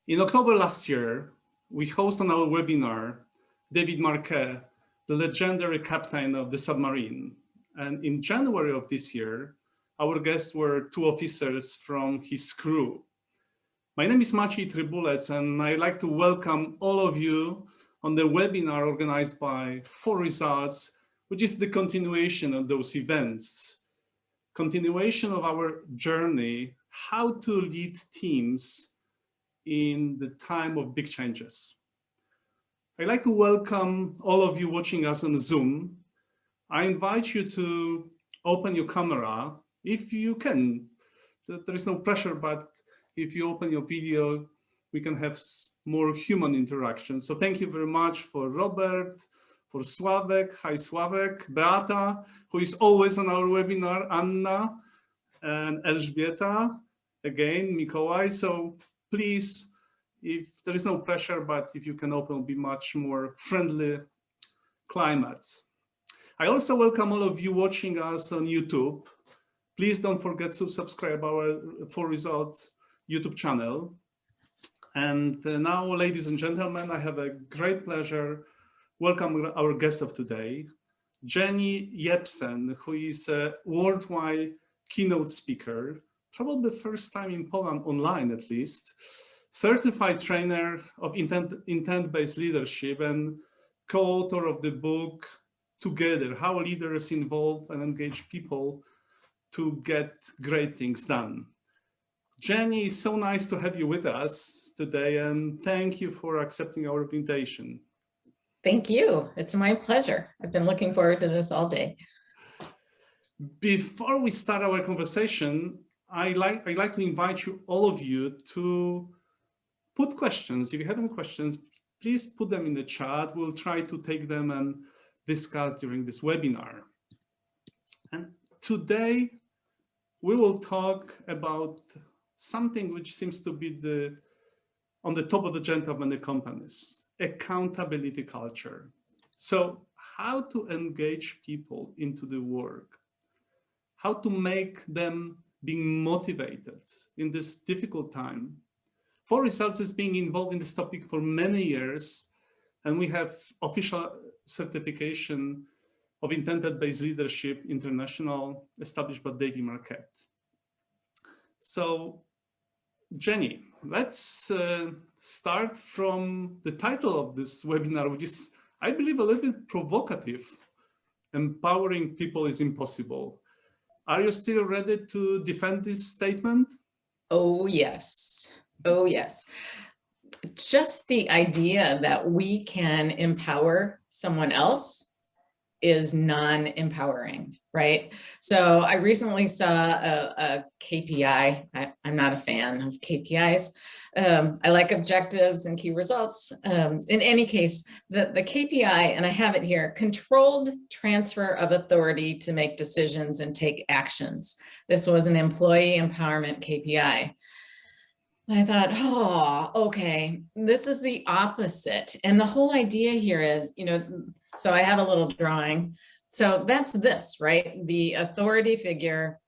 In October last year, we hosted on our webinar David Marquet, the legendary captain of the submarine. And in January of this year, our guests were two officers from his crew. My name is Maciej Trybulec, and I'd like to welcome all of you on the webinar organized by 4Results, which is the continuation of those events. Continuation of our journey, how to lead teams in the time of big changes. I'd like to welcome all of you watching us on Zoom. I invite you to open your camera if you can. There is no pressure, but if you open your video, we can have more human interaction. So thank you very much for Robert, for Sławek, hi Sławek, Beata, who is always on our webinar, Anna, and Elżbieta, again, Mikołaj. So please, if there is no pressure, but if you can open, it'll be much more friendly climate. I also welcome all of you watching us on YouTube. Please don't forget to subscribe our 4Results YouTube channel. And now, ladies and gentlemen, I have a great pleasure welcoming our guest of today, Jenni Jepsen, who is a worldwide keynote speaker, probably the first time in Poland online at least, certified trainer of intent-based leadership and co-author of the book Together, How Leaders Involve and Engage People to Get Great Things Done. Jenni, it's so nice to have you with us today, and thank you for accepting our invitation. Thank you. It's my pleasure. I've been looking forward to this all day. Before we start our conversation, I'd like to invite you, all of you, to put questions. If you have any questions, please put them in the chat. We'll try to take them and discuss during this webinar. And today, we will talk about something which seems to be on the top of the agenda of many companies, accountability culture. So how to engage people into the work, how to make them being motivated in this difficult time. 4Results is being involved in this topic for many years, and we have official certification of Intent-Based Leadership International established by David Marquet. So, Jenni, let's start from the title of this webinar, which is, I believe, a little bit provocative. Empowering people is impossible. Are you still ready to defend this statement? Oh, yes. Oh, yes. Just the idea that we can empower someone else is non-empowering, right? So I recently saw a KPI. I'm not a fan of KPIs. I like objectives and key results. In any case, the KPI, and I have it here, controlled transfer of authority to make decisions and take actions. This was an employee empowerment KPI. I thought, oh, okay, this is the opposite. And the whole idea here is, so I have a little drawing. So that's this, right? The authority figure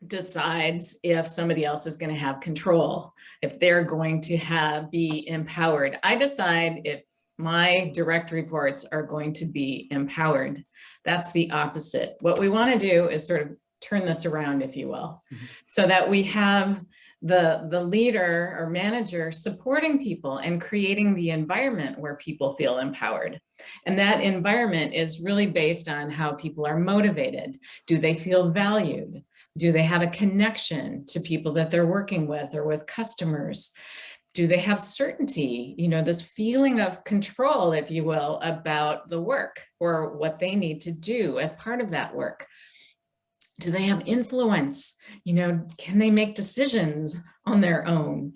decides if somebody else is going to have control, if they're going to be empowered. I decide if my direct reports are going to be empowered. That's the opposite. What we want to do is sort of turn this around, if you will, so that we have the leader or manager supporting people and creating the environment where people feel empowered. And that environment is really based on how people are motivated. Do they feel valued? Do they have a connection to people that they're working with or with customers? Do they have certainty, this feeling of control, if you will, about the work or what they need to do as part of that work? Do they have influence? Can they make decisions on their own?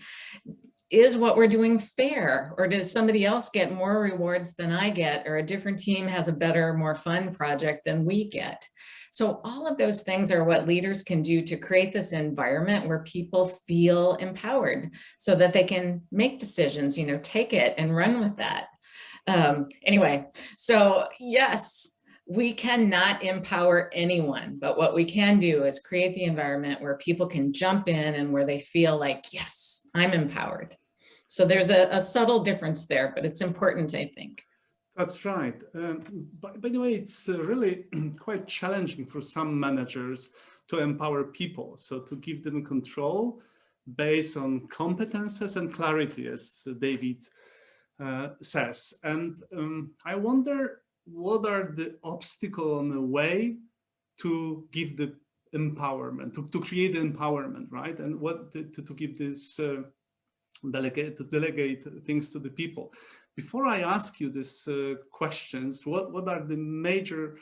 Is what we're doing fair? Or does somebody else get more rewards than I get? Or a different team has a better, more fun project than we get? So all of those things are what leaders can do to create this environment where people feel empowered so that they can make decisions, take it and run with that. Anyway, so yes, we cannot empower anyone, but what we can do is create the environment where people can jump in and where they feel like, yes, I'm empowered. So there's a subtle difference there, but it's important, I think. That's right. By the way, it's really quite challenging for some managers to empower people. So to give them control based on competences and clarity, as David says. And I wonder, what are the obstacles on the way to give the empowerment, to create the empowerment, right? And what to give this delegate things to the people. Before I ask you these questions, what are the major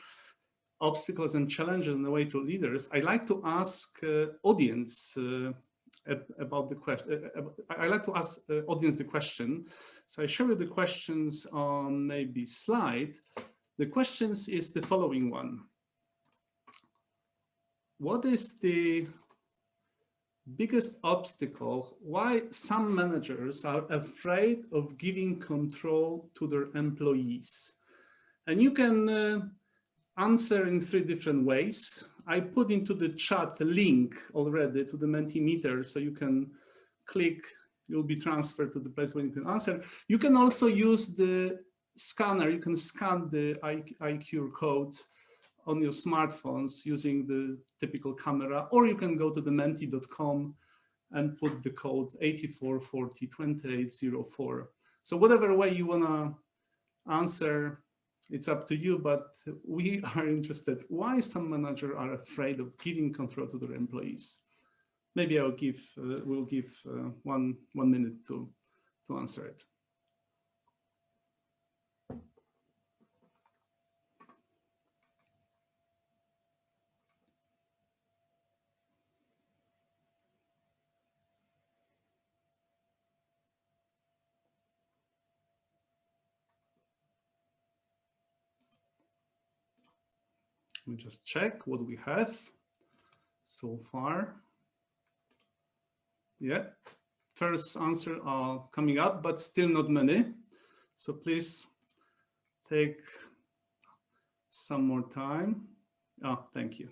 obstacles and challenges in the way to leaders? I like to ask audience about the question. I like to ask audience the question. So I show you the questions on maybe slide. The questions is the following one. What is the biggest obstacle why some managers are afraid of giving control to their employees? And you can answer in 3 different ways. I put into the chat a link already to the Mentimeter, so you can click, you'll be transferred to the place where you can answer. You can also use the scanner. You can scan the IQ code on your smartphones using the typical camera, or you can go to the menti.com and put the code 84402804. So whatever way you want to answer, it's up to you, but we are interested why some managers are afraid of giving control to their employees. Maybe we'll give 1 minute to answer it. Let me just check what we have so far. Yeah, first answer are coming up, but still not many. So please take some more time. Oh, thank you.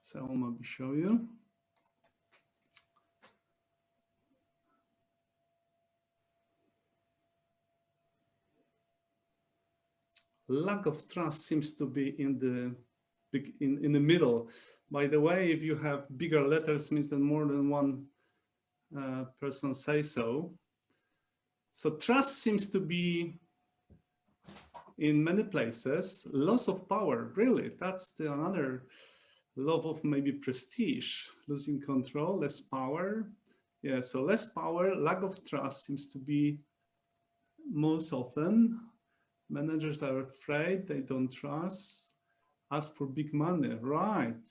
So I'll maybe show you. Lack of trust seems to be in the middle. By the way, if you have bigger letters, means that more than one person say so. So trust seems to be in many places. Loss of power, really, that's another love of maybe prestige, losing control, less power. Yeah, so less power, lack of trust seems to be most often. Managers are afraid, they don't trust, ask for big money, right?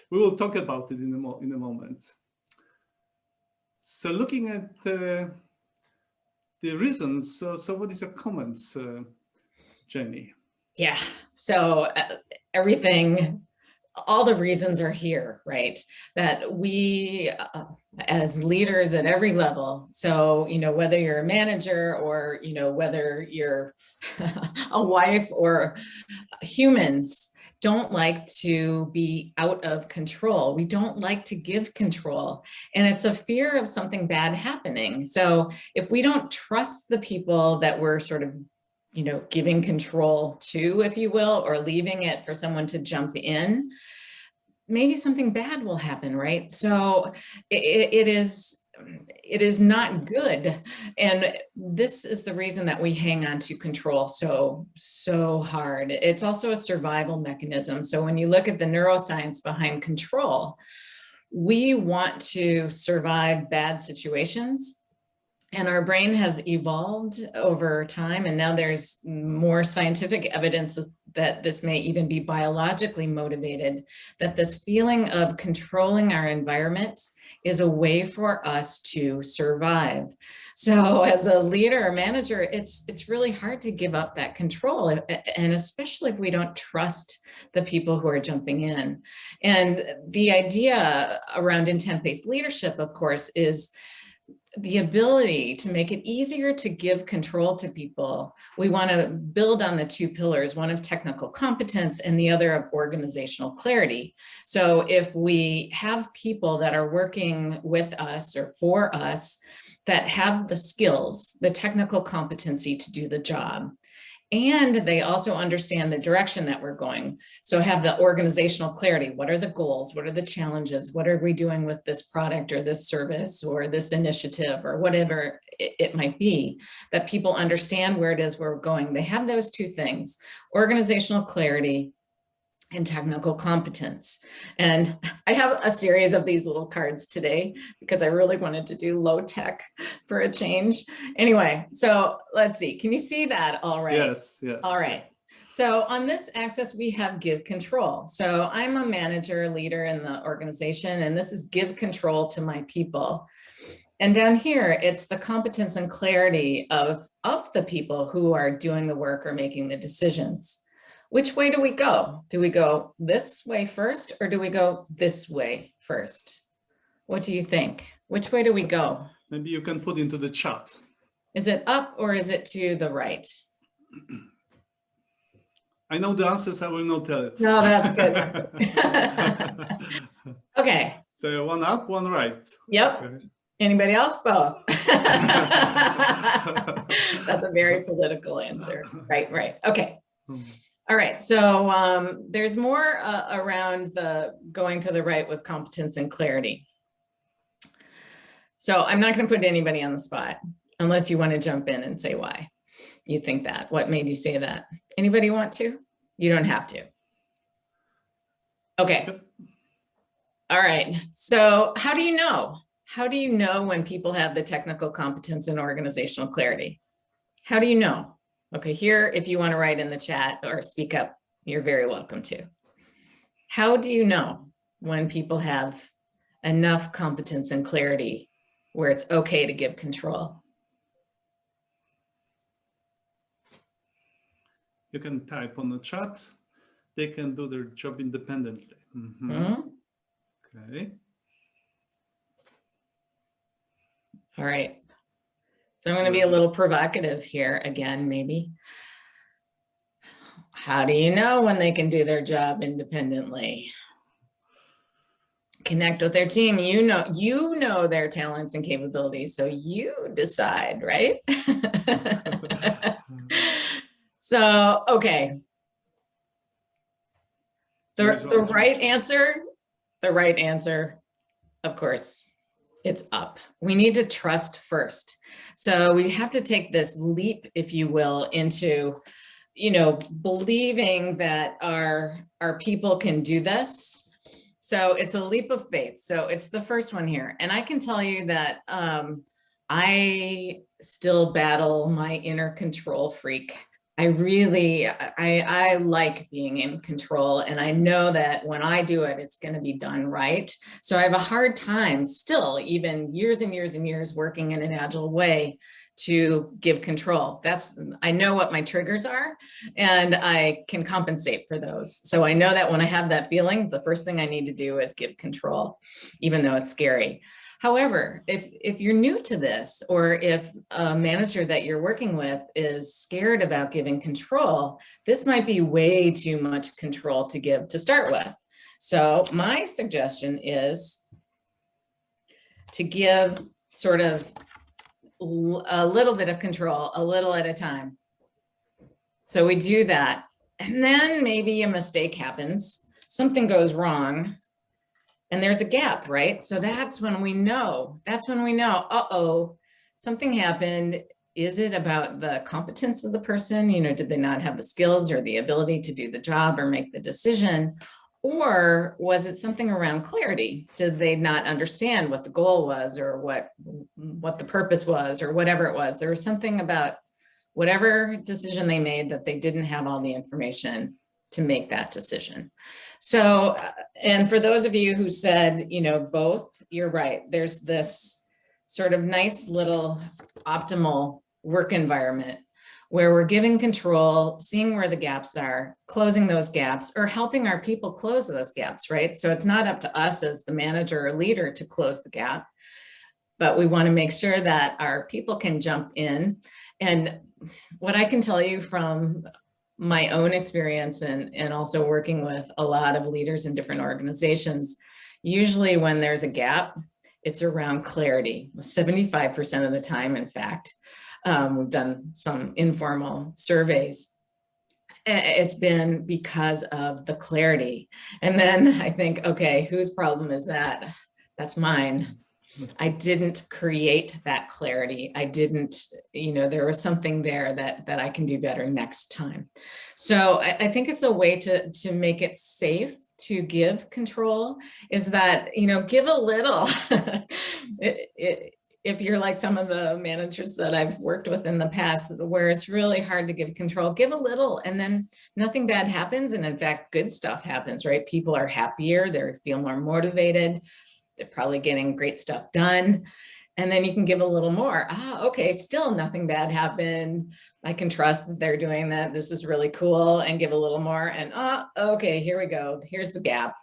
We will talk about it in a moment. So looking at the reasons, so what is your comments, Jenny? Yeah, so everything, all the reasons are here, right? That we, as leaders at every level, so, whether you're a manager or, whether you're a wife or humans, don't like to be out of control. We don't like to give control. And it's a fear of something bad happening. So if we don't trust the people that we're sort of giving control to, if you will, or leaving it for someone to jump in, maybe something bad will happen, right? So it is not good. And this is the reason that we hang on to control so hard. It's also a survival mechanism. So when you look at the neuroscience behind control, we want to survive bad situations. And our brain has evolved over time, and now there's more scientific evidence that this may even be biologically motivated, that this feeling of controlling our environment is a way for us to survive. So as a leader or manager, it's really hard to give up that control, and especially if we don't trust the people who are jumping in. And the idea around intent-based leadership, of course, is the ability to make it easier to give control to people. We want to build on the 2 pillars, one of technical competence and the other of organizational clarity. So if we have people that are working with us or for us that have the skills, the technical competency to do the job. And they also understand the direction that we're going. So have the organizational clarity. What are the goals? What are the challenges? What are we doing with this product or this service or this initiative or whatever it might be, that people understand where it is we're going. They have those two things, organizational clarity and technical competence. And I have a series of these little cards today because I really wanted to do low tech for a change. Anyway, so let's see. Can you see that all right? Yes, yes. All right. So on this axis, we have give control. So I'm a manager, leader in the organization, and this is give control to my people. And down here, it's the competence and clarity of the people who are doing the work or making the decisions. Which way do we go? Do we go this way first, or do we go this way first? What do you think? Which way do we go? Maybe you can put into the chat. Is it up or is it to the right? I know the answers, I will not tell it. No, that's good. Okay. So one up, one right. Yep. Okay. Anybody else? Both. That's a very political answer. Right, right. Okay. All right, so there's more around the going to the right with competence and clarity. So I'm not going to put anybody on the spot unless you want to jump in and say why you think that. What made you say that? Anybody want to? You don't have to. Okay. All right, so how do you know? How do you know when people have the technical competence and organizational clarity? How do you know? Okay, here, if you want to write in the chat or speak up, you're very welcome to. How do you know when people have enough competence and clarity where it's okay to give control? You can type on the chat. They can do their job independently. Mm-hmm. Okay. All right. So I'm going to be a little provocative here again, maybe. How do you know when they can do their job independently? Connect with their team. You know their talents and capabilities, so you decide, right? So, okay. The right answer, of course, it's up. We need to trust first. So we have to take this leap, if you will, into, believing that our people can do this. So it's a leap of faith. So it's the first one here. And I can tell you that I still battle my inner control freak. I like being in control, and I know that when I do it, it's going to be done right. So I have a hard time still, even years and years and years working in an agile way, to give control. I know what my triggers are, and I can compensate for those. So I know that when I have that feeling, the first thing I need to do is give control, even though it's scary. However, if you're new to this, or if a manager that you're working with is scared about giving control, this might be way too much control to give to start with. So my suggestion is to give sort of a little bit of control, a little at a time. So we do that, and then maybe a mistake happens, something goes wrong, and there's a gap, right? So that's when we know, uh-oh, something happened. Is it about the competence of the person? Did they not have the skills or the ability to do the job or make the decision? Or was it something around clarity? Did they not understand what the goal was, or what the purpose was, or whatever it was? There was something about whatever decision they made that they didn't have all the information to make that decision. So, and for those of you who said, both, you're right. There's this sort of nice little optimal work environment where we're giving control, seeing where the gaps are, closing those gaps, or helping our people close those gaps, right? So it's not up to us as the manager or leader to close the gap, but we want to make sure that our people can jump in. And what I can tell you from my own experience and also working with a lot of leaders in different organizations, usually when there's a gap, it's around clarity. 75% of the time, in fact, we've done some informal surveys. It's been because of the clarity. And then I think, okay, whose problem is that? That's mine. I didn't create that clarity. I didn't, there was something there that I can do better next time. So I think it's a way to make it safe to give control, is that, give a little. If you're like some of the managers that I've worked with in the past, where it's really hard to give control, give a little, and then nothing bad happens. And in fact, good stuff happens, right? People are happier, they feel more motivated, they're probably getting great stuff done. And then you can give a little more. Okay, still nothing bad happened. I can trust that they're doing that. This is really cool, and give a little more. And okay, here we go. Here's the gap.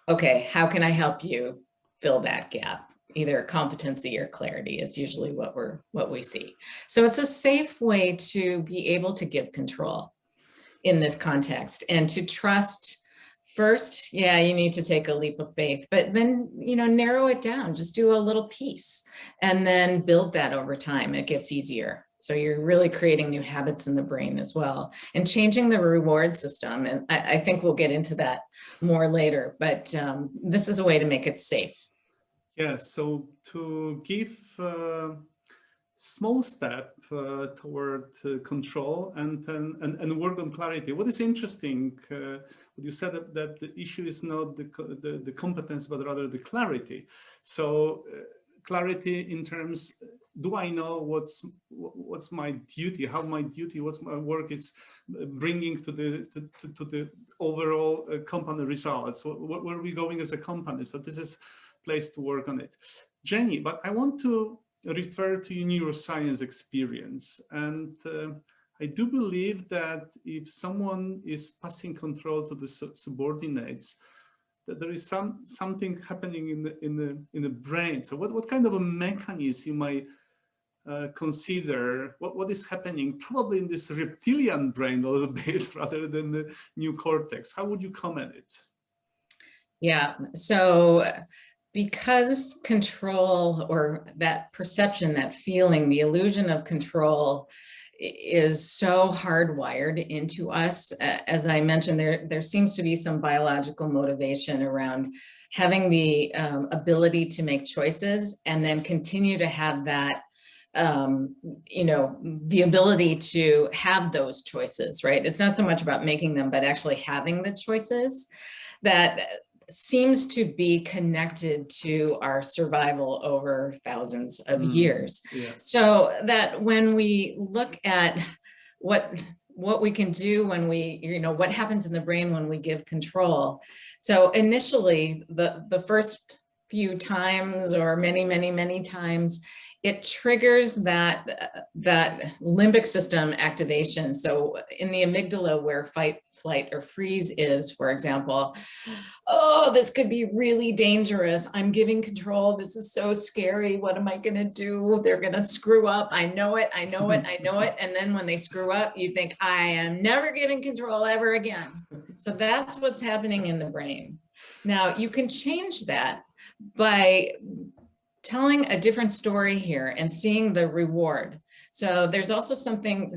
Okay, how can I help you fill that gap? Either competency or clarity is usually what we see. So it's a safe way to be able to give control in this context, and to trust. First, yeah, you need to take a leap of faith, but then, narrow it down, just do a little piece, and then build that over time. It gets easier. So you're really creating new habits in the brain as well, and changing the reward system. And I think we'll get into that more later, but this is a way to make it safe. Yeah, so to give small step toward control and work on clarity. What is interesting, what you said, that the issue is not the competence, but rather the clarity. So clarity in terms, do I know what's my duty, how my duty, what's my work is bringing to the overall company results, where are we going as a company? So this is place to work on it. Jenni, but I want to refer to your neuroscience experience. And I do believe that if someone is passing control to the subordinates, that there is something happening in the brain. So what kind of a mechanism you might consider, what is happening probably in this reptilian brain a little bit rather than the new cortex? How would you comment it? Yeah, so because control, or that perception, that feeling, the illusion of control is so hardwired into us, as I mentioned, there seems to be some biological motivation around having the ability to make choices, and then continue to have that, the ability to have those choices, right? It's not so much about making them, but actually having the choices that seems to be connected to our survival over thousands of years. Yeah. So that when we look at what we can do when we, what happens in the brain when we give control. So initially, the first few times, or many times, it triggers that limbic system activation. So in the amygdala, where fight, flight, or freeze is, for example, oh, this could be really dangerous. I'm giving control. This is so scary. What am I going to do? They're going to screw up. I know it. And then when they screw up, you think, I am never giving control ever again. So that's what's happening in the brain. Now, you can change that by telling a different story here and seeing the reward. So there's also something,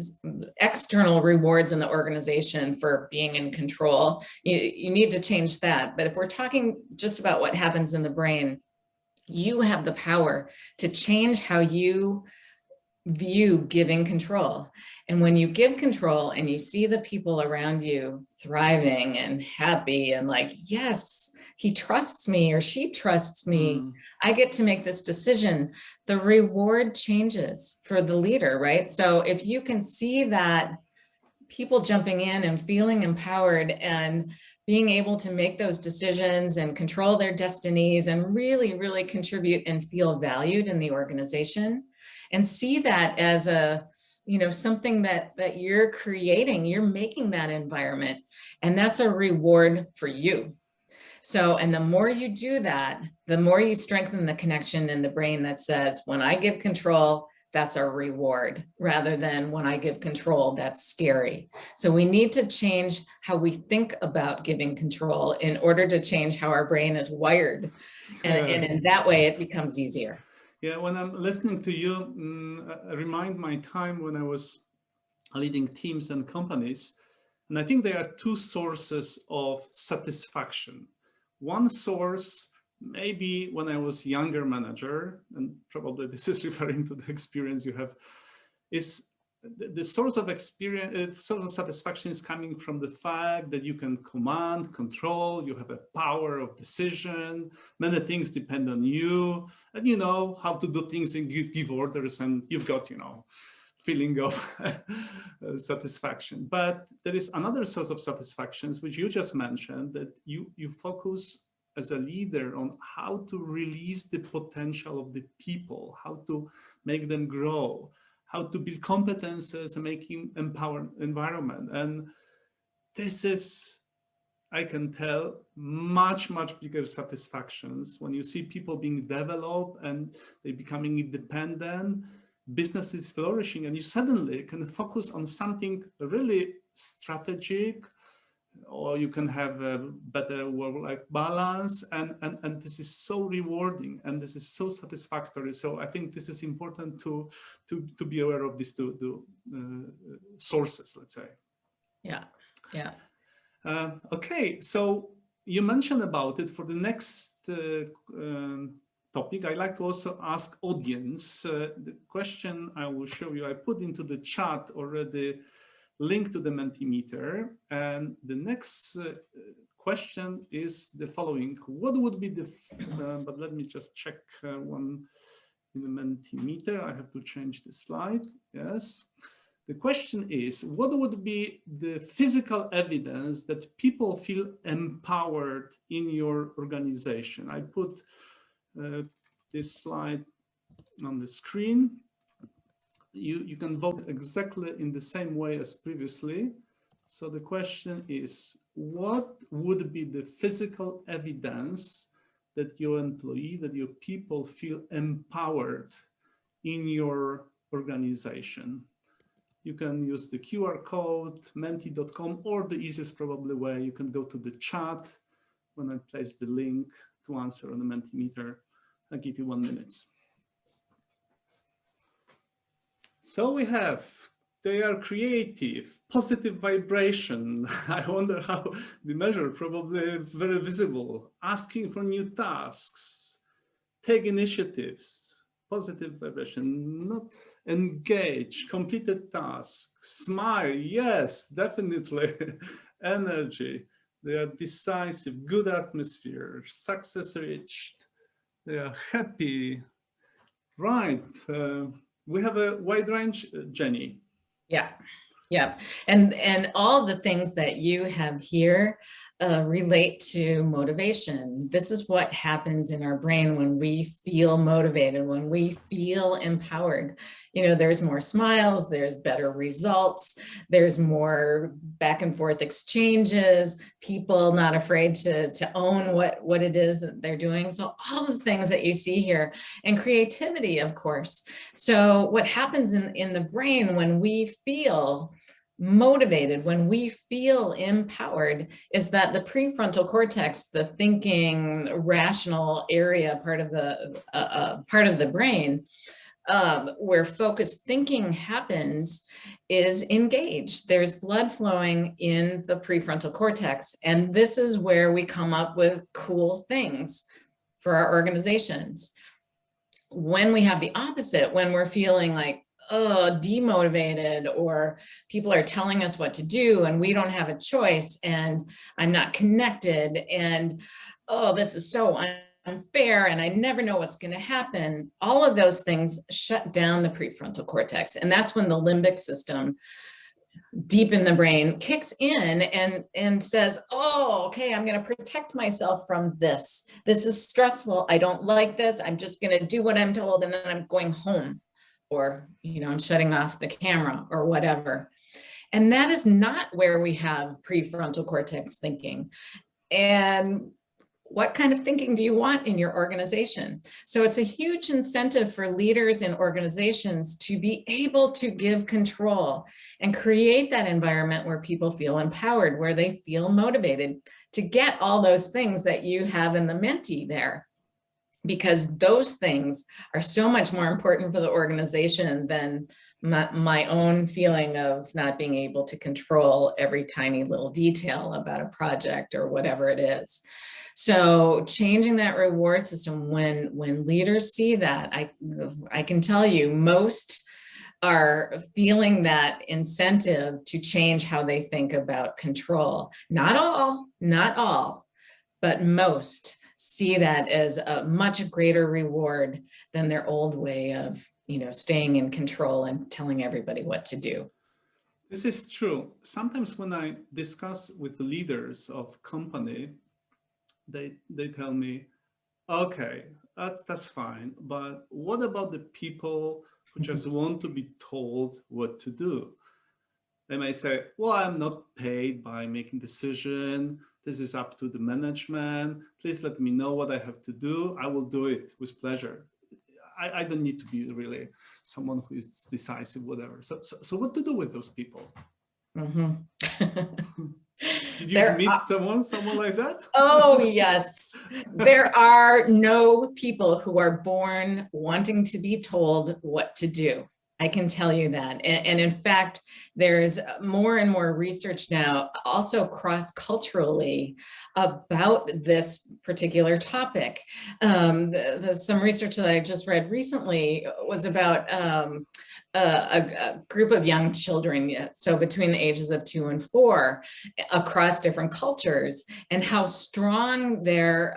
external rewards in the organization for being in control. You need to change that. But if we're talking just about what happens in the brain, you have the power to change how you view giving control. And when you give control and you see the people around you thriving and happy and like, yes, he trusts me or she trusts me, I get to make this decision, the reward changes for the leader, right? So if you can see that people jumping in and feeling empowered and being able to make those decisions and control their destinies and really, really contribute and feel valued in the organization, and see that as a, something that you're creating, you're making that environment, and that's a reward for you. So, and the more you do that, the more you strengthen the connection in the brain that says, when I give control, that's our reward, rather than when I give control, that's scary. So we need to change how we think about giving control in order to change how our brain is wired. And in that way, it becomes easier. Yeah, when I'm listening to you, I remind my time when I was leading teams and companies. And I think there are two sources of satisfaction. One source, maybe when I was younger manager, and probably this is referring to the experience you have, is the source of experience, source of satisfaction is coming from the fact that you can command, control, you have a power of decision, many things depend on you, and you know how to do things and give orders, and you've got, feeling of satisfaction. But there is another source of satisfactions, which you just mentioned, that you focus as a leader on how to release the potential of the people, how to make them grow, how to build competences and making empowered environment. And this is, I can tell, much, much bigger satisfactions when you see people being developed and they're becoming independent, business is flourishing, and you suddenly can focus on something really strategic, or you can have a better work-life balance, and this is so rewarding and this is so satisfactory. So I think this is important to be aware of these two sources, let's say. Yeah. Okay, so you mentioned about it. For the next topic, I'd like to also ask audience the question I will show you. I put into the chat already link to the Mentimeter, and the next question is the following: what would be the but let me just check one in the Mentimeter. I have to change the slide. Yes, the question is, what would be the physical evidence that people feel empowered in your organization? I put this slide on the screen. You can vote exactly in the same way as previously. So the question is, what would be the physical evidence that your employee, that your people feel empowered in your organization? You can use the QR code, menti.com, or the easiest probably way, you can go to the chat when I place the link to answer on the Mentimeter. I'll give you 1 minute. So we have, they are creative, positive vibration. I wonder how we measure, probably very visible, asking for new tasks, take initiatives, positive vibration, not engage, completed tasks, smile, yes, definitely, energy, they are decisive, good atmosphere, success reached, they are happy, right. We have a wide range, Jenny. Yeah. And all the things that you have here relate to motivation. This is what happens in our brain when we feel motivated, when we feel empowered. There's more smiles, there's better results, there's more back and forth exchanges, people not afraid to own what it is that they're doing. So all the things that you see here, and creativity, of course. So what happens in the brain when we feel motivated, when we feel empowered, is that the prefrontal cortex, the thinking, rational area, part of the brain, where focused thinking happens, is engaged. There's blood flowing in the prefrontal cortex, and this is where we come up with cool things for our organizations. When we have the opposite, when we're feeling like, demotivated, or people are telling us what to do and we don't have a choice, and I'm not connected, and this is so unfair, and I never know what's going to happen, all of those things shut down the prefrontal cortex. And that's when the limbic system deep in the brain kicks in and says, okay, I'm going to protect myself from this. This is stressful. I don't like this. I'm just going to do what I'm told, and then I'm going home. Or, I'm shutting off the camera or whatever. And that is not where we have prefrontal cortex thinking. And what kind of thinking do you want in your organization? So it's a huge incentive for leaders in organizations to be able to give control and create that environment where people feel empowered, where they feel motivated to get all those things that you have in the Menti there. Because those things are so much more important for the organization than my own feeling of not being able to control every tiny little detail about a project or whatever it is. So changing that reward system, when leaders see that, I can tell you most are feeling that incentive to change how they think about control. Not all, but most see that as a much greater reward than their old way of, staying in control and telling everybody what to do. This is true. Sometimes when I discuss with the leaders of company, they tell me, okay, that's fine, but what about the people who just want to be told what to do? They may say, well, I'm not paid by making decision. This is up to the management. Please let me know what I have to do. I will do it with pleasure. I don't need to be really someone who is decisive, whatever. So what to do with those people? Mm-hmm. Did you meet someone like that? Oh, yes. There are no people who are born wanting to be told what to do. I can tell you that. And in fact, there's more and more research now, also cross-culturally, about this particular topic. Some research that I just read recently was about a group of young children, so between the ages of 2 and 4, across different cultures, and how strong their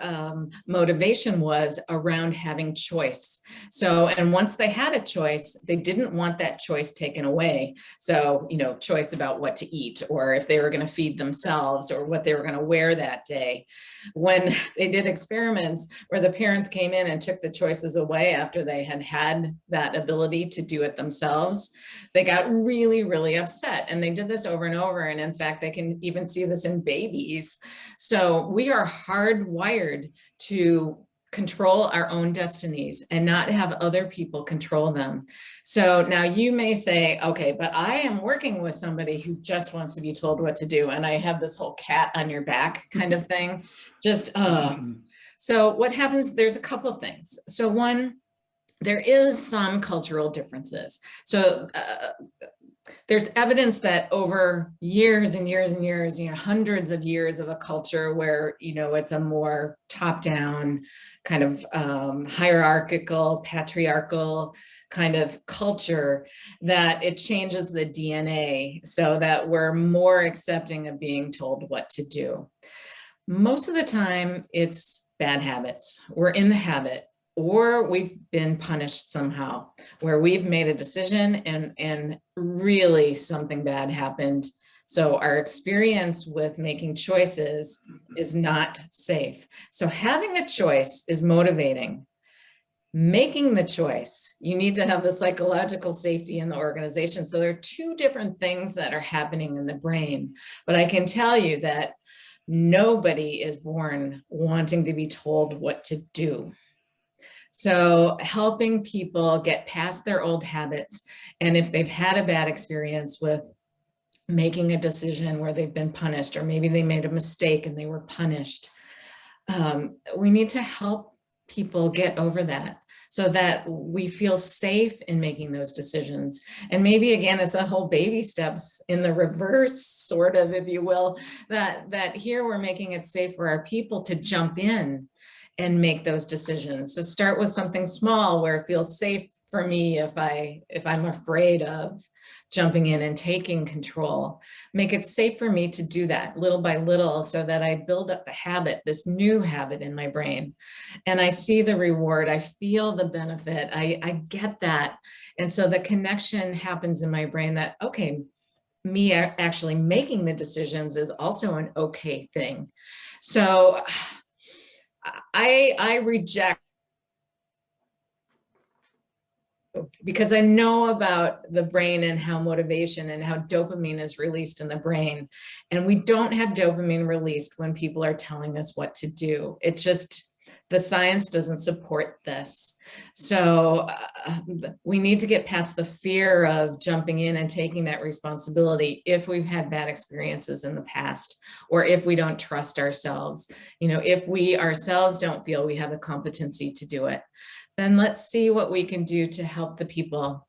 motivation was around having choice. So, and once they had a choice, they didn't want that choice taken away. So, choice about what to eat, or if they were going to feed themselves, or what they were going to wear that day. When they did experiments where the parents came in and took the choices away after they had that ability to do it themselves, they got really, really upset. And they did this over and over. And in fact, they can even see this in babies. So we are hardwired to control our own destinies and not have other people control them. So now you may say, okay, but I am working with somebody who just wants to be told what to do, and I have this whole cat on your back kind of thing. So what happens, there's a couple of things. So one, there is some cultural differences. So there's evidence that over years and years and years, hundreds of years of a culture where, it's a more top-down kind of hierarchical, patriarchal kind of culture, that it changes the DNA so that we're more accepting of being told what to do. Most of the time, it's bad habits. We're in the habit, or we've been punished somehow, where we've made a decision and really something bad happened. So our experience with making choices is not safe. So having a choice is motivating. Making the choice, you need to have the psychological safety in the organization. So there are two different things that are happening in the brain. But I can tell you that nobody is born wanting to be told what to do. So helping people get past their old habits, and if they've had a bad experience with making a decision where they've been punished, or maybe they made a mistake and they were punished, we need to help people get over that so that we feel safe in making those decisions. And maybe again, it's a whole baby steps in the reverse, sort of, if you will, that here we're making it safe for our people to jump in and make those decisions. So start with something small where it feels safe for me if I'm afraid of jumping in and taking control. Make it safe for me to do that little by little so that I build up a habit, this new habit in my brain. And I see the reward, I feel the benefit, I get that. And so the connection happens in my brain that, okay, me actually making the decisions is also an okay thing. So I reject because I know about the brain and how motivation and how dopamine is released in the brain. And we don't have dopamine released when people are telling us what to do. It just, the science doesn't support this. So we need to get past the fear of jumping in and taking that responsibility if we've had bad experiences in the past, or if we don't trust ourselves. You know, if we ourselves don't feel we have the competency to do it, then let's see what we can do to help the people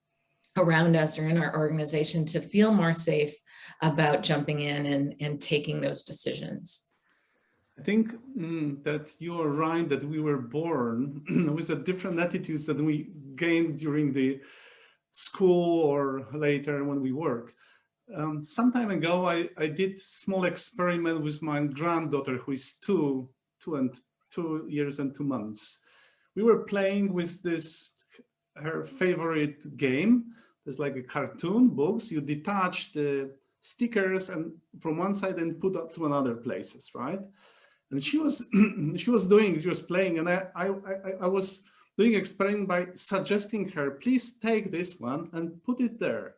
around us or in our organization to feel more safe about jumping in and taking those decisions. I think that you are right, that we were born with a different attitudes that we gained during the school or later when we work. Some time ago, I did small experiment with my granddaughter, who is two years and 2 months. We were playing with her favorite game. There's like a cartoon books. You detach the stickers and from one side and put up to another places, right? And she was playing, and I was doing experiment by suggesting her, please take this one and put it there.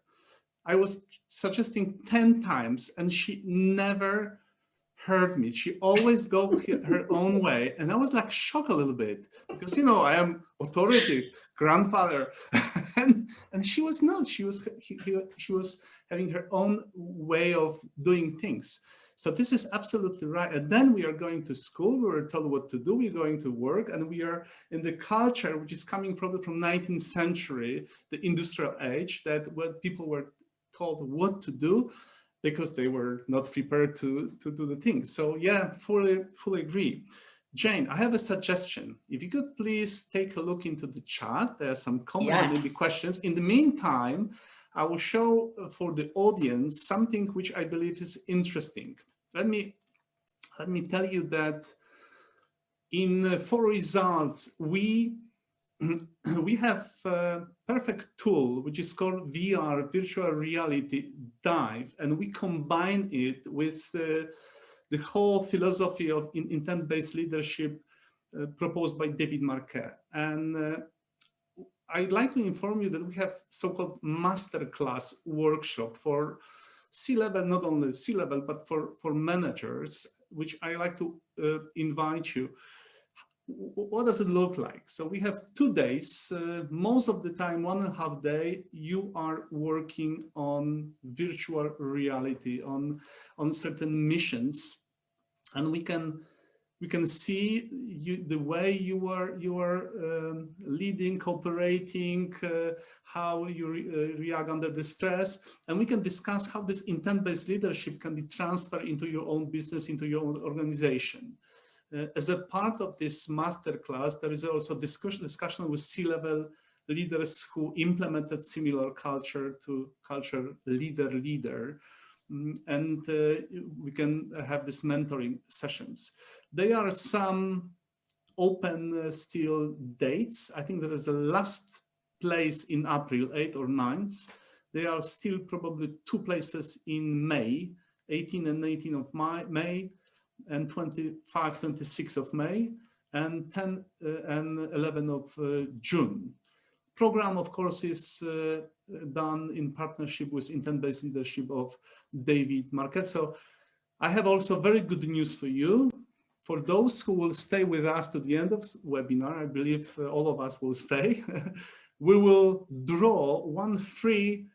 I was suggesting 10 times, and she never heard me. She always go her own way. And I was like shocked a little bit because, you know, I am authority grandfather. and she was not, she was having her own way of doing things. So this is absolutely right. And then we are going to school, we were told what to do, we're going to work, and we are in the culture, which is coming probably from 19th century, the industrial age, that what people were told what to do, because they were not prepared to do the thing. So yeah, fully agree. Jane, I have a suggestion. If you could please take a look into the chat. There are some comments and maybe questions. In the meantime, I will show for the audience something which I believe is interesting. Let me tell you that in for results, we have a perfect tool, which is called VR, virtual reality dive, and we combine it with the whole philosophy of intent-based leadership proposed by David Marquet. And I'd like to inform you that we have so-called masterclass workshop for C-level, not only C-level, but for managers, which I like to invite you. What does it look like? So we have 2 days, most of the time, 1.5 day, you are working on virtual reality, on certain missions, and we can see the way you are leading, cooperating, how you react under the stress, and we can discuss how this intent-based leadership can be transferred into your own business, into your own organization. As a part of this masterclass, there is also discussion with C-level leaders who implemented similar culture to culture leader, and we can have this mentoring sessions. There are some open still dates. I think there is a last place in April, 8th or 9th. There are still probably 2 places in May, 18 and 19 of May, and 25, 26 of May, and 10 and 11 of June. Program, of course, is done in partnership with intent-based leadership of David Marquet. So I have also very good news for you. For those who will stay with us to the end of the webinar, I believe all of us will stay, we will draw one free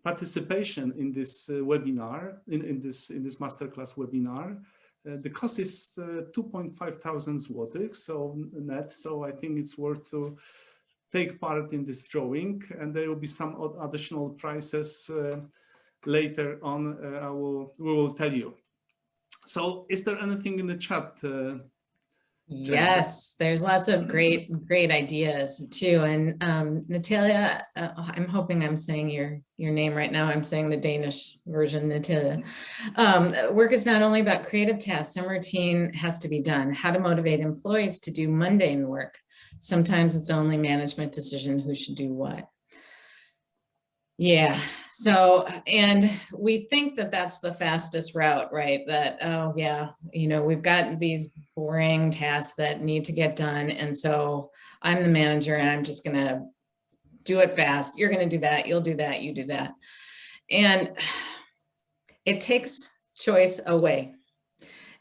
participation in this webinar, in this masterclass webinar. The cost is 2,500 zlotys, so net. So I think it's worth to take part in this drawing, and there will be some additional prices later on. We will tell you. So, is there anything in the chat? Yes, there's lots of great ideas too. And Natalia, I'm hoping I'm saying your name right now. I'm saying the Danish version, Natalia. Work is not only about creative tasks. Some routine has to be done. How to motivate employees to do mundane work. Sometimes it's only management decision who should do what. Yeah. So, and we think that that's the fastest route, right? That, oh yeah, you know, we've got these boring tasks that need to get done. And so I'm the manager and I'm just going to do it fast. You're going to do that. You'll do that. You do that. And it takes choice away.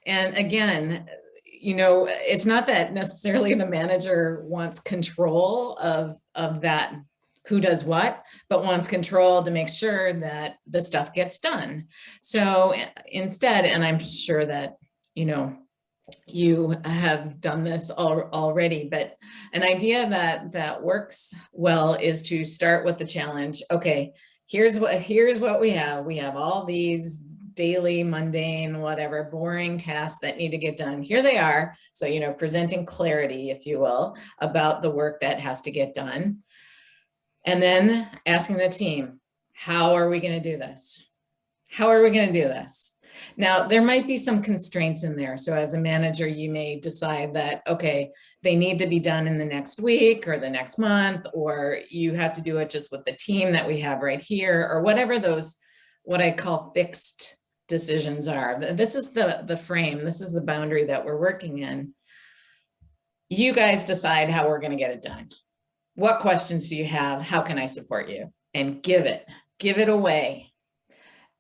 And again, it's not that necessarily the manager wants control of that, who does what, but wants control to make sure that the stuff gets done. So instead, and I'm sure that, you have done this already, but an idea that works well is to start with the challenge. Okay, here's what we have. We have all these daily, mundane, whatever, boring tasks that need to get done. Here they are. So, presenting clarity, if you will, about the work that has to get done. And then asking the team, how are we going to do this? How are we going to do this? Now, there might be some constraints in there. So as a manager, you may decide that, okay, they need to be done in the next week or the next month, or you have to do it just with the team that we have right here, or whatever those, what I call fixed decisions are. This is the frame. This is the boundary that we're working in. You guys decide how we're going to get it done. What questions do you have? How can I support you? And give it away.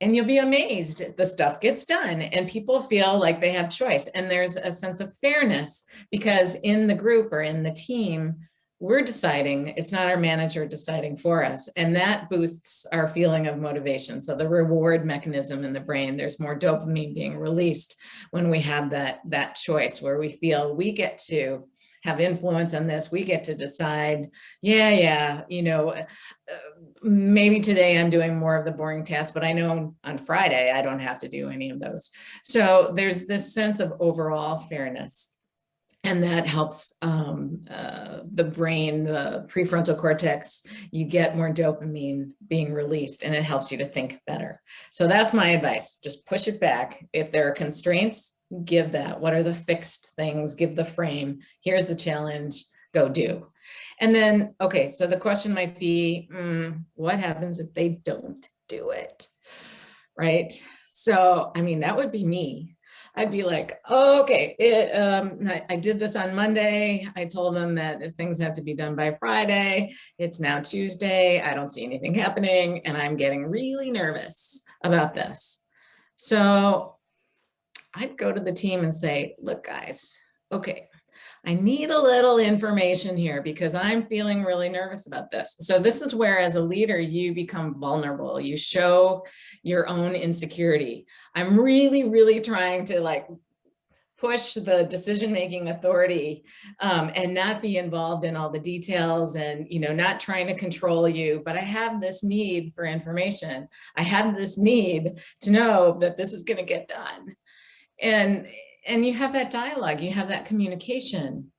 And you'll be amazed, the stuff gets done and people feel like they have choice. And there's a sense of fairness because in the group or in the team, we're deciding, it's not our manager deciding for us. And that boosts our feeling of motivation. So the reward mechanism in the brain, there's more dopamine being released when we have that choice where we feel we get to have influence on this. We get to decide, maybe today I'm doing more of the boring tasks, but I know on Friday, I don't have to do any of those. So there's this sense of overall fairness. And that helps the brain, the prefrontal cortex, you get more dopamine being released and it helps you to think better. So that's my advice. Just push it back. If there are constraints, give that. What are the fixed things? Give the frame. Here's the challenge. Go do. And then, okay, so the question might be, what happens if they don't do it? Right? So, I mean, that would be me. I'd be like, oh, okay, I did this on Monday. I told them that if things have to be done by Friday. It's now Tuesday. I don't see anything happening. And I'm getting really nervous about this. So I'd go to the team and say, look, guys, okay, I need a little information here because I'm feeling really nervous about this. So this is where, as a leader, you become vulnerable. You show your own insecurity. I'm really, really trying to push the decision-making authority and not be involved in all the details and, not trying to control you, but I have this need for information. I have this need to know that this is going to get done. And you have that dialogue, you have that communication.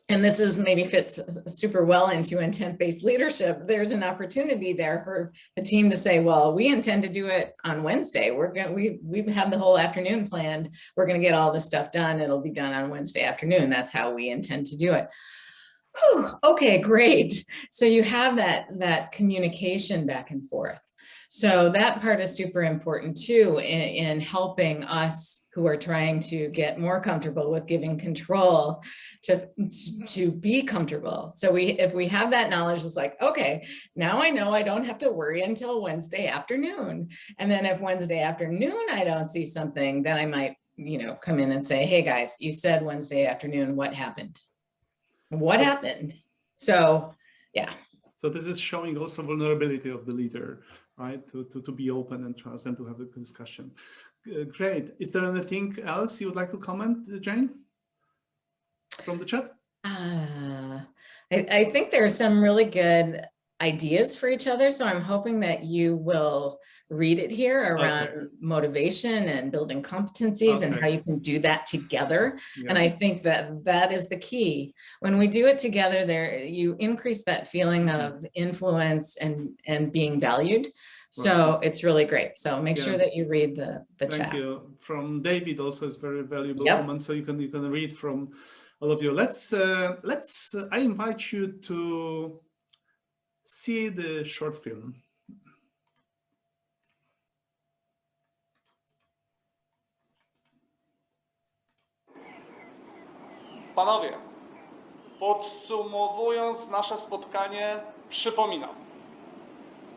And this is maybe fits super well into intent-based leadership. There's an opportunity there for the team to say, well, we intend to do it on Wednesday. We have the whole afternoon planned. We're going to get all this stuff done. It'll be done on Wednesday afternoon. That's how we intend to do it. Whew, okay, great. So you have that communication back and forth. So that part is super important too in helping us who are trying to get more comfortable with giving control to be comfortable. So if we have that knowledge, it's like, okay, now I know I don't have to worry until Wednesday afternoon. And then if Wednesday afternoon I don't see something, then I might, come in and say, hey guys, you said Wednesday afternoon, what happened? What happened? So, yeah. So this is showing also vulnerability of the leader, right? To be open and trust and to have a discussion. Great. Is there anything else you would like to comment, Jenni, from the chat? I think there are some really good ideas for each other. So I'm hoping that you will read it here around motivation and building competencies and how you can do that together. Yeah. And I think that is the key. When we do it together, you increase that feeling of influence and being valued. So it's really great. So make sure that you read the chat. Thank you. From David also is very valuable comment. So you can read from all of you. I invite you to see the short film. Panowie, podsumowując nasze spotkanie, Przypominam,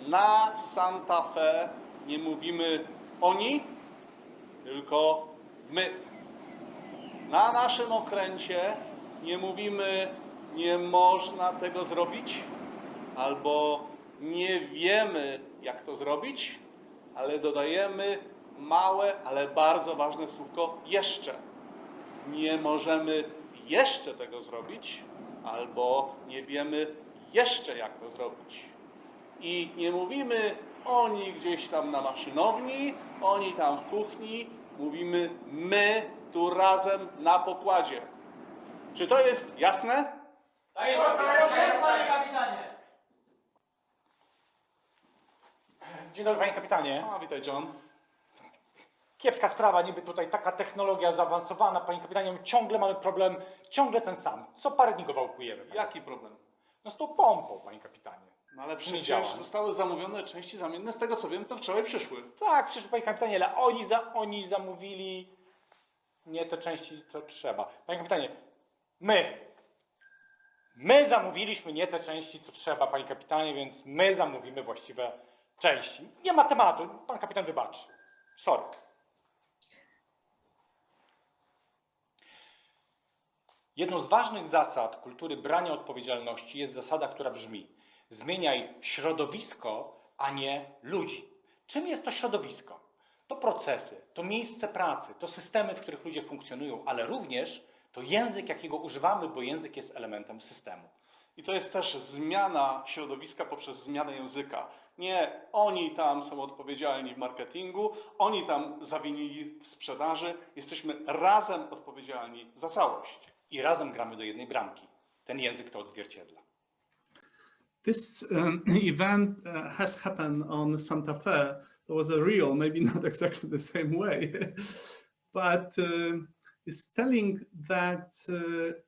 na Santa Fe nie mówimy oni, tylko my. Na naszym okręcie nie mówimy nie można tego zrobić, albo nie wiemy jak to zrobić, ale dodajemy małe, ale bardzo ważne słówko jeszcze. Nie możemy jeszcze tego zrobić, albo nie wiemy jeszcze jak to zrobić. I nie mówimy oni gdzieś tam na maszynowni, oni tam w kuchni, mówimy my tu razem na pokładzie. Czy to jest jasne? Tak jest, panie kapitanie. Dzień dobry, panie kapitanie. A, witaj, John. Kiepska sprawa, niby tutaj taka technologia zaawansowana, panie kapitanie, ciągle mamy problem, ciągle ten sam. Co parę dni go wałkujemy. Jaki problem? No z tą pompą, panie kapitanie. No ale Nie przecież działa. zostały zamówione części zamienne, z tego co wiem, to wczoraj przyszły. Tak, przyszło, panie kapitanie, ale oni zamówili nie te części, co trzeba. Panie kapitanie, my zamówiliśmy nie te części, co trzeba, panie kapitanie, więc my zamówimy właściwe części. Nie ma tematu, pan kapitan wybaczy. Sorry. Jedną z ważnych zasad kultury brania odpowiedzialności jest zasada, która brzmi: zmieniaj środowisko, a nie ludzi. Czym jest to środowisko? To procesy, to miejsce pracy, to systemy, w których ludzie funkcjonują, ale również to język, jakiego używamy, bo język jest elementem systemu. I to jest też zmiana środowiska poprzez zmianę języka. Nie oni tam są odpowiedzialni w marketingu, oni tam zawinili w sprzedaży. Jesteśmy razem odpowiedzialni za całość. I razem gramy do jednej bramki. Ten język to odzwierciedla. This event has happened on Santa Fe. It was a real, maybe not exactly the same way, but it's telling that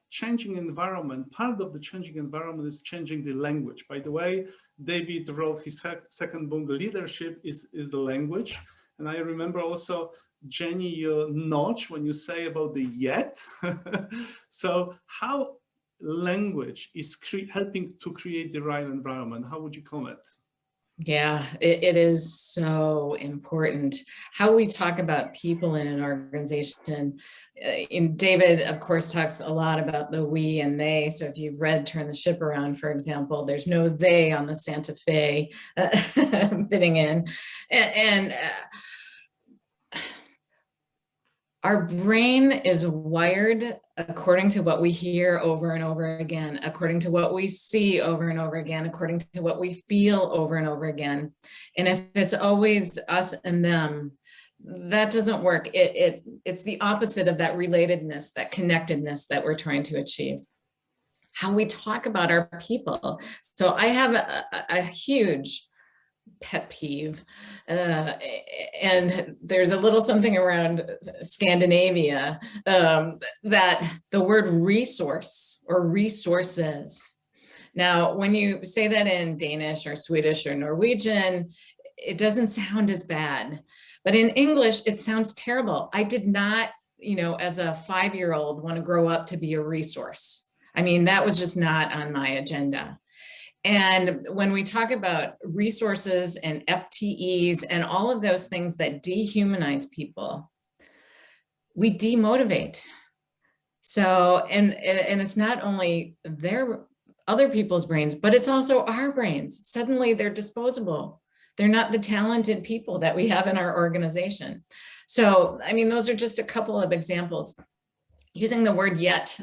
changing environment, part of the changing environment is changing the language. By the way, David wrote his second book, Leadership is the language. And I remember also, Jenni, your notch when you say about the yet. So how language is helping to create the right environment? How would you comment? Yeah, it is so important. How we talk about people in an organization. David, of course, talks a lot about the we and they. So if you've read Turn the Ship Around, for example, there's no they on the Santa Fe fitting in. And our brain is wired according to what we hear over and over again, according to what we see over and over again, according to what we feel over and over again. And if it's always us and them, that doesn't work. It's the opposite of that relatedness, that connectedness that we're trying to achieve. How we talk about our people. So I have a huge pet peeve, and there's a little something around Scandinavia that the word resource or resources. Now, when you say that in Danish or Swedish or Norwegian, it doesn't sound as bad, but in English, it sounds terrible. I did not, as a 5-year-old want to grow up to be a resource. I mean, that was just not on my agenda. And when we talk about resources and FTEs and all of those things that dehumanize people, we demotivate. So, and it's not only other people's brains, but it's also our brains. Suddenly they're disposable. They're not the talented people that we have in our organization. So, I mean, those are just a couple of examples. Using the word yet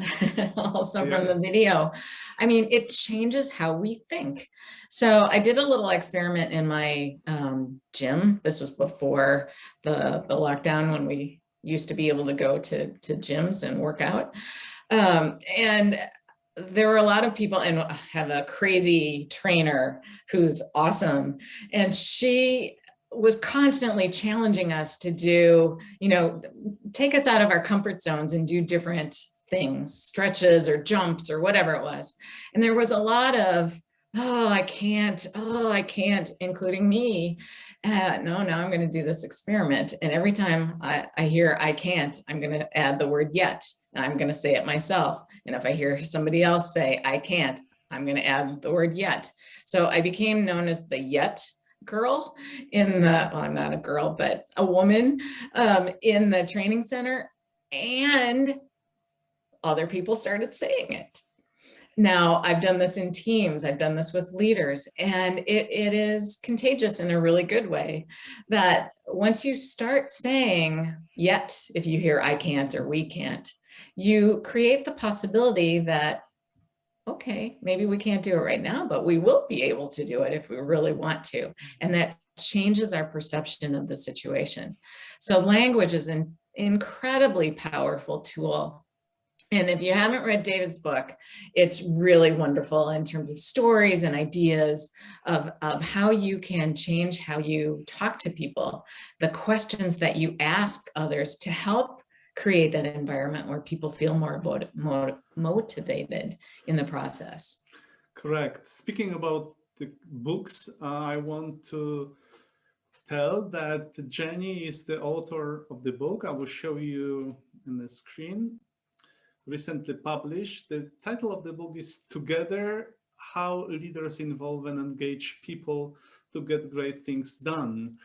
also from the video. I mean, it changes how we think. So I did a little experiment in my gym. This was before the lockdown, when we used to be able to go to gyms and work out. And there were a lot of people, and I have a crazy trainer who's awesome. And she was constantly challenging us to do, take us out of our comfort zones and do different things, stretches or jumps or whatever it was. And there was a lot of, I can't, including me. No, I'm going to do this experiment. And every time I hear I can't, I'm going to add the word yet, and I'm going to say it myself. And if I hear somebody else say I can't, I'm going to add the word yet. So I became known as the yet girl in the, well, I'm not a girl, but a woman in the training center, and other people started saying it. Now, I've done this in teams, I've done this with leaders, and it is contagious in a really good way, that once you start saying yet, if you hear I can't or we can't, you create the possibility that, okay, maybe we can't do it right now, but we will be able to do it if we really want to. And that changes our perception of the situation. So language is an incredibly powerful tool. And if you haven't read David's book, it's really wonderful in terms of stories and ideas of how you can change how you talk to people, the questions that you ask others to help create that environment where people feel more motivated in the process. Correct. Speaking about the books, I want to tell that Jenni is the author of the book. I will show you on the screen. Recently published. The title of the book is Together: How Leaders Involve and Engage People to Get Great Things Done.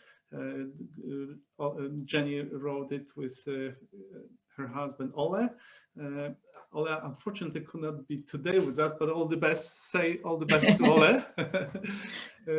Jenni wrote it with her husband Ole. Ole unfortunately could not be today with us, but all the best. Say all the best to Ole.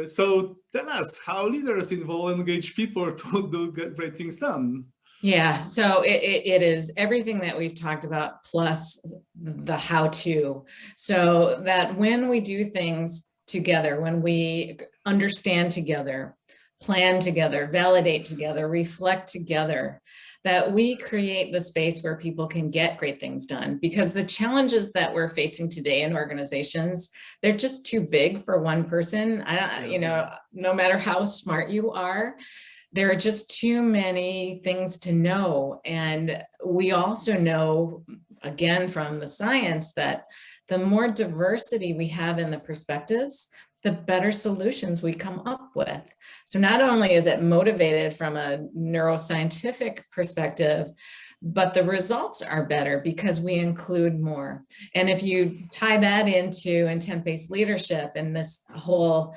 So tell us how leaders involve and engage people to do get great things done. Yeah, so it is everything that we've talked about plus the how-to, so that when we do things together, when we understand together, plan together, validate together, reflect together, that we create the space where people can get great things done. Because the challenges that we're facing today in organizations, they're just too big for one person. You know, no matter how smart you are, there are just too many things to know. And we also know, again, from the science, that the more diversity we have in the perspectives, the better solutions we come up with. So not only is it motivated from a neuroscientific perspective, but the results are better because we include more. And if you tie that into intent-based leadership and this whole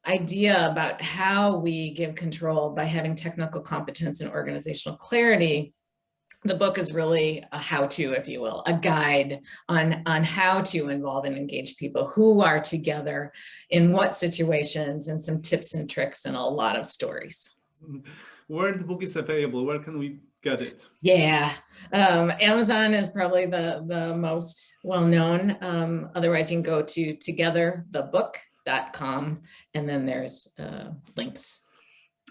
idea about how we give control by having technical competence and organizational clarity, the book is really a how-to, if you will, a guide on how to involve and engage people who are together in what situations, and some tips and tricks and a lot of stories. Where the book is available, where can we get it? Yeah, Amazon is probably the most well-known. Otherwise, you can go to togetherthebook.com, and then there's links.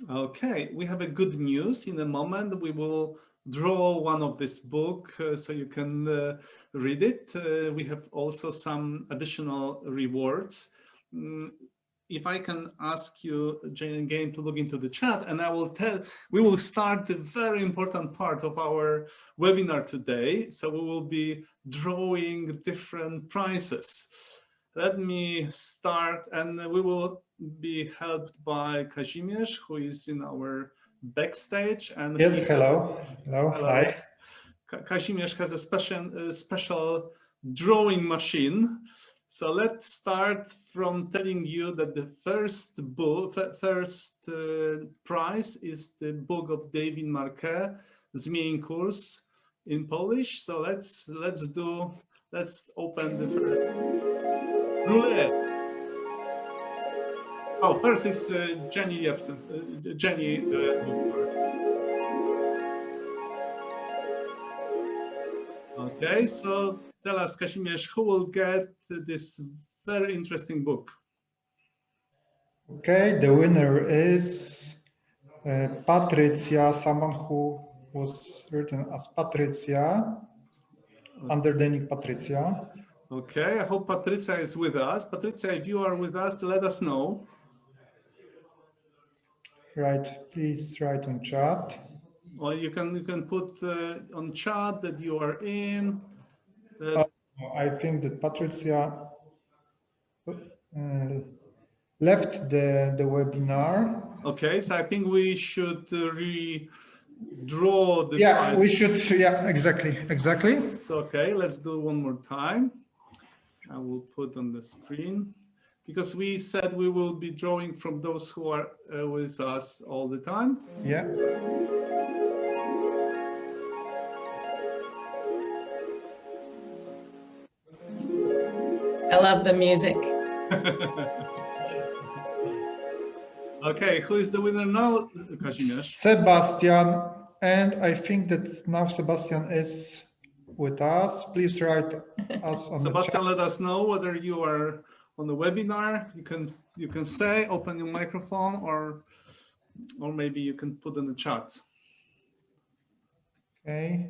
Okay, we have a good news. In a moment, we will draw one of this book so you can read it. We have also some additional rewards. If I can ask you, Jane, again, to look into the chat, and I will we will start the very important part of our webinar today. So we will be drawing different prizes. Let me start, and we will be helped by Kazimierz, who is in our backstage. And yes, hello. Hi. Kazimierz has a special drawing machine. So let's start from telling you that the first prize is the book of David Marquet, Zmień Kurs, in Polish. So let's open the first roulette. Oh, first is Jenni Jepsen. Jenni. Okay, so tell us, Kazimierz, who will get this very interesting book? Okay, the winner is Patricia, someone who was written as Patricia, under the nick Patricia. Okay, I hope Patricia is with us. Patricia, if you are with us, let us know. Right, please write on chat. Or you can put on chat that you are in. I think that Patricia left the webinar. Okay, so I think we should redraw the prize. We should, exactly. So, okay, let's do one more time. I will put on the screen, because we said we will be drawing from those who are with us all the time. Yeah. I love the music. Okay, who is the winner now, Kazimierz? Sebastian, and I think that now Sebastian is with us. Please write us on the chat. Sebastian, let us know whether you are on the webinar. You can say, open your microphone, or maybe you can put in the chat. Okay.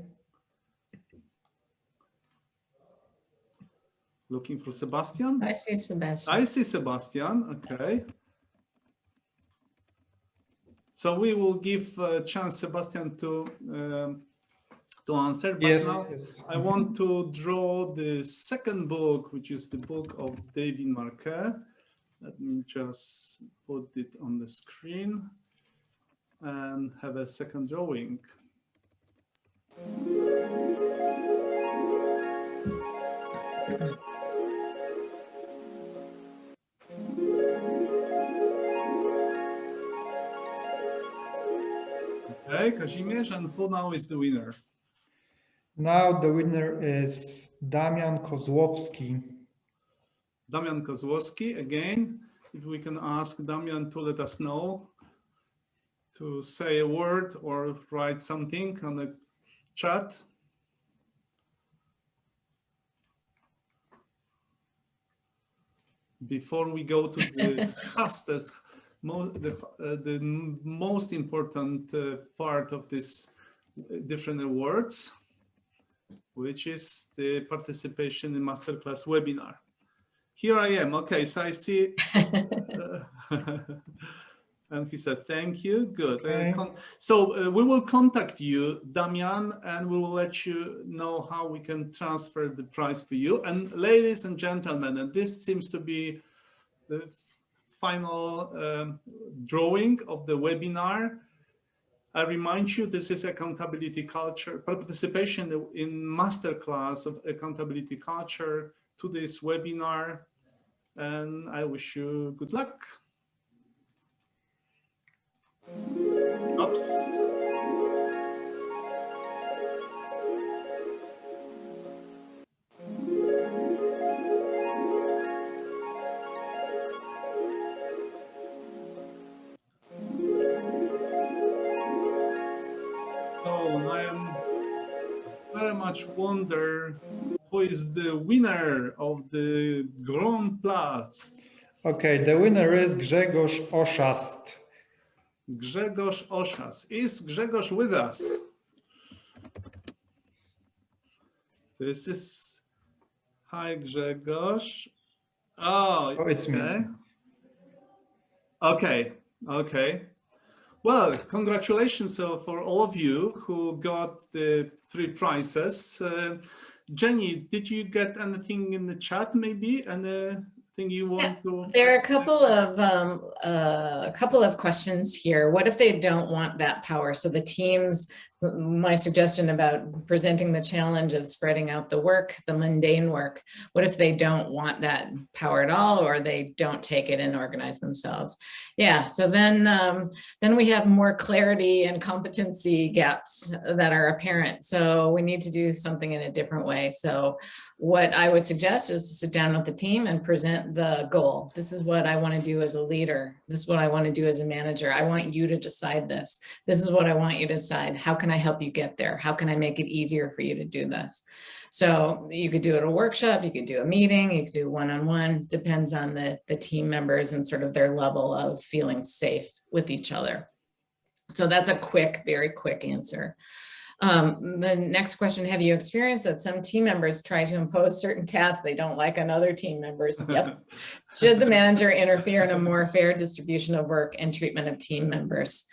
Looking for Sebastian? I see Sebastian. I see Sebastian, okay. So we will give a chance Sebastian to answer, but Yes, now yes. I want to draw the second book, which is the book of David Marquet. Let me just put it on the screen and have a second drawing. Okay, Kazimierz, and who now is the winner? Now the winner is Damian Kozłowski. Damian Kozłowski, again, if we can ask Damian to let us know, to say a word or write something on the chat. Before we go to the fastest, the most important part of this different awards, which is the participation in masterclass webinar. Here I am. Okay, so I see. And he said, thank you. Good. Okay. So we will contact you, Damian, and we will let you know how we can transfer the prize for you. And ladies and gentlemen, and this seems to be the final drawing of the webinar. I remind you, this is accountability culture, participation in masterclass of accountability culture to this webinar. And I wish you good luck. Oops. Oh, I am very much wonder who is the winner of the Grand Place. Okay, the winner is Grzegorz Oszast. Grzegorz Oszas. Is Grzegorz with us? This is, hi Grzegorz. Oh, it's me. okay. Okay, okay. Well, congratulations for all of you who got the 3 prizes. Jenny, did you get anything in the chat maybe? Anything you want to? There are a couple of questions here. What if they don't want that power? So the teams, my suggestion about presenting the challenge of spreading out the work, the mundane work, what if they don't want that power at all, or they don't take it and organize themselves? Yeah, so then we have more clarity and competency gaps that are apparent. So we need to do something in a different way. So what I would suggest is to sit down with the team and present the goal. This is what I want to do as a leader. This is what I want to do as a manager. I want you to decide this. This is what I want you to decide. How can I help you get there? How can I make it easier for you to do this? So you could do it at a workshop, you could do a meeting, you could do one-on-one, depends on the team members and sort of their level of feeling safe with each other. So that's a quick, very quick answer. The next question, have you experienced that some team members try to impose certain tasks they don't like on other team members? Yep. Should the manager interfere in a more fair distribution of work and treatment of team members?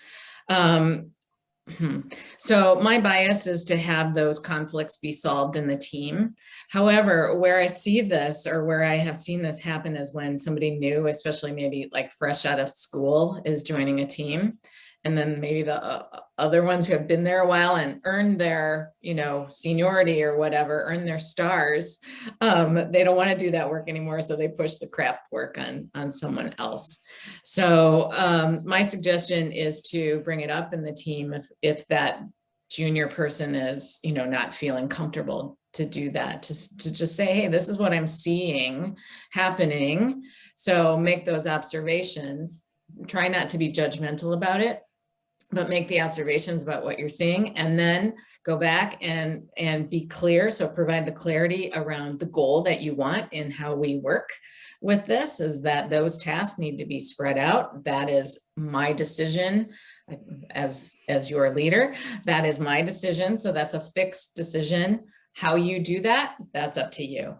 So my bias is to have those conflicts be solved in the team. However, where I see this, or where I have seen this happen, is when somebody new, especially maybe like fresh out of school, is joining a team. and then maybe the other ones who have been there a while and earned their, you know, seniority or whatever, earned their stars, they don't want to do that work anymore, so they push the crap work on someone else. So my suggestion is to bring it up in the team if that junior person is, you know, not feeling comfortable to do that, to just say, hey, this is what I'm seeing happening. So make those observations. Try not to be judgmental about it, but make the observations about what you're seeing, and then go back and be clear. So provide the clarity around the goal that you want in how we work with this, is that those tasks need to be spread out. That is my decision as your leader. That is my decision. So that's a fixed decision. How you do that, that's up to you.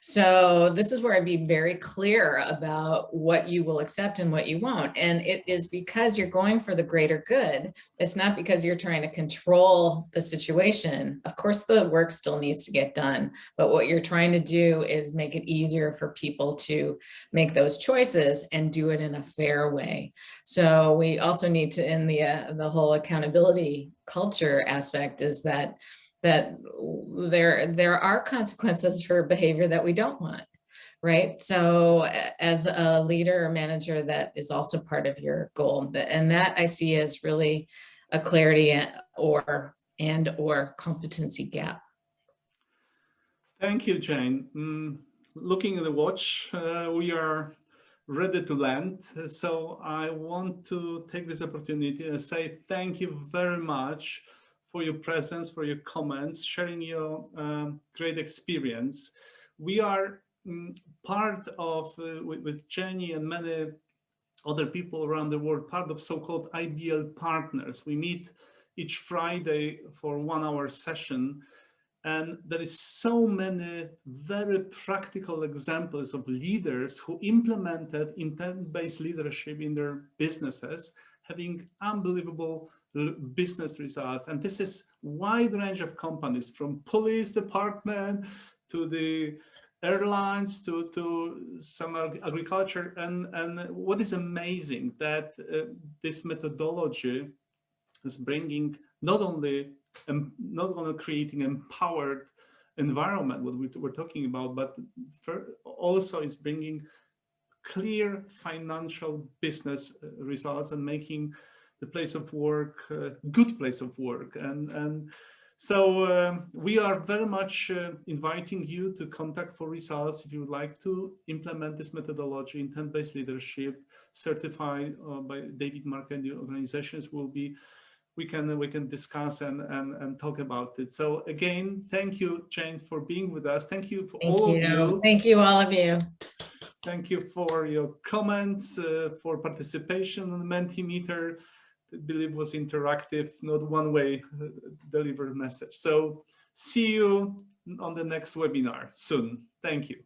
So this is where I'd be very clear about what you will accept and what you won't. And it is because you're going for the greater good. It's not because you're trying to control the situation. Of course, the work still needs to get done, but what you're trying to do is make it easier for people to make those choices and do it in a fair way. So we also need to, in the whole accountability culture aspect, is that there are consequences for behavior that we don't want, right? So as a leader or manager, that is also part of your goal. And that I see as really a clarity or competency gap. Thank you, Jane. Looking at the watch, we are ready to land. So I want to take this opportunity and say thank you very much for your presence, for your comments, sharing your great experience. We are part of, with Jenni and many other people around the world, part of so-called IBL partners. We meet each Friday for 1 hour session. And there is so many very practical examples of leaders who implemented intent-based leadership in their businesses, having unbelievable business results. And this is wide range of companies, from police department to the airlines to some agriculture. And what is amazing that this methodology is bringing not only creating empowered environment, what we're talking about, but also is bringing clear financial business results and making the place of work a good place of work. And so we are very much inviting you to contact for results if you would like to implement this methodology, intent-based leadership, certified by David Mark and the organizations. We can discuss and talk about it. So again, thank you, Jane, for being with us. Thank you for all of you. Thank you, all of you. Thank you for your comments, for participation on the Mentimeter. I believe was interactive, not one-way delivered message. So see you on the next webinar soon. Thank you.